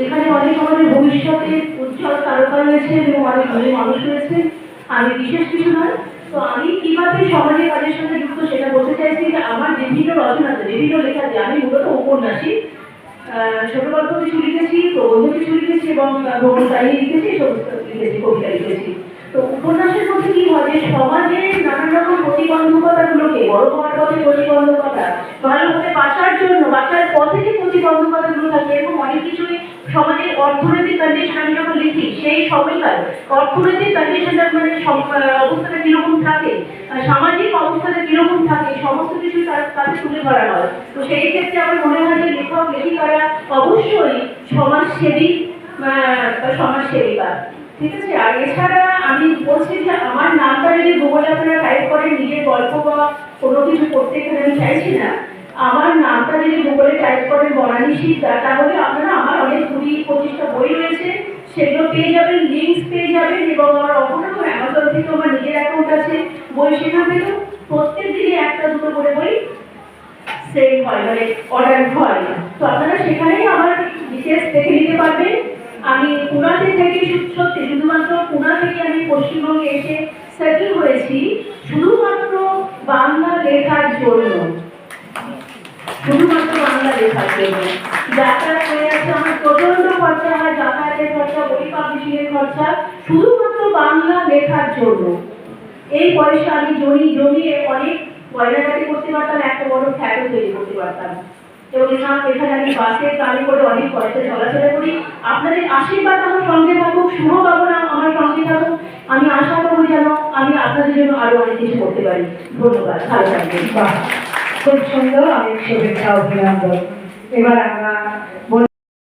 এখানে অনেক আমাদের ভবিষ্যতের উজ্জ্বল তারকা রয়েছে এবং অনেক ভালো মানুষ রয়েছে। আমি বিশেষ কিছু নয়। তো আমি কিভাবে সমাজের কাজের সঙ্গে যুক্ত সেটা বলতে চাইছি যে আমার বিভিন্ন রচনাতে বিভিন্ন লেখাতে আমি মূলত উপন্যাসী, ছোট গল্প কিছু লিখেছি, প্রবন্ধ কিছু লিখেছি এবং ভ্রমণ কাহিনী লিখেছি, সমস্ত লিখেছি, কবিতা লিখেছি। তো উপন্যাসের মধ্যে কি হয় যে সমাজের নানান রকম প্রতিবন্ধকতাগুলোকে, বড় হওয়ার পথে প্রতিবন্ধকতা, ভালোভাবে বাঁচার জন্য বাঁচার পথে যে প্রতিবন্ধকতাগুলো থাকে এবং অনেক কিছুই সমাজের অর্থনৈতিক কন্ডিশন আমি যখন লিখি সেই সময়কার অর্থনৈতিক কন্ডিশনটা মানে অবস্থাটা কিরকম থাকে, সামাজিক অবস্থাটা কিরকম থাকে, সমস্ত কিছু তার কাছে তুলে ধরা হয়। তো সেই ক্ষেত্রে আমার মনে হয় যে লেখক লেখিকারা অবশ্যই সমাজসেবী বা সমাজসেবিকা। ঠিক আছে। আর এছাড়া আমি বলছি যে আমার নামটা যদি গুগলে আপনারা টাইপ করেন, নিজের গল্প বা কোনো কিছু করতে গেলে আমি চাইছি না, আমার নামটা যদি গুগলে টাইপ করেন বনানী শীত, তাহলে আপনারা আমার অনেক 20-25টা বই রয়েছে, সেগুলো পেয়ে যাবেন, লিঙ্কস পেয়ে যাবেন। এবং আমার অপরাধ অ্যামাজন থেকে আমার নিজের অ্যাকাউন্ট আছে, বই সেখান থেকেও প্রত্যেক দিনে একটা দুটো করে বই সেল হয়, মানে অর্ডার হয়। তো আপনারা সেখানেই আমার ডিটেলস দেখে নিতে পারবেন। আমি পুনাতে থেকে সত্যি শুধুমাত্র পুনা থেকে আমি পশ্চিমবঙ্গে এসে সেটেল হয়েছি শুধুমাত্র বাংলা লেখার জন্য, শুধুমাত্র বাংলা লেখার জন্য। যাতায়াত হয়ে আছে আমার প্রচন্ড খরচা হয়, যাতায়াতের খরচা, বই পাবলিশিংয়ের খরচা, শুধুমাত্র বাংলা লেখার জন্য। এই পয়সা আমি জমিয়ে অনেক গয়নাগাটি করতে পারতাম, একটা বড় ফ্ল্যাটও তৈরি করতে পারতাম। এবং এখানে আমি বাসে গাড়ি করে অনেক পয়সা চলাচলা করি। আপনাদের আশীর্বাদ আমার সঙ্গে থাকুক, শুভকামনা আমার সঙ্গে থাকুক। আমি আশা করবো যেন আমি আপনাদের জন্য আরো অনেক কিছু করতে পারি। ধন্যবাদ, ভালো থাকবেন। খুব সুন্দর, অনেক শুভেচ্ছা, অভিনন্দন। এবার আমরা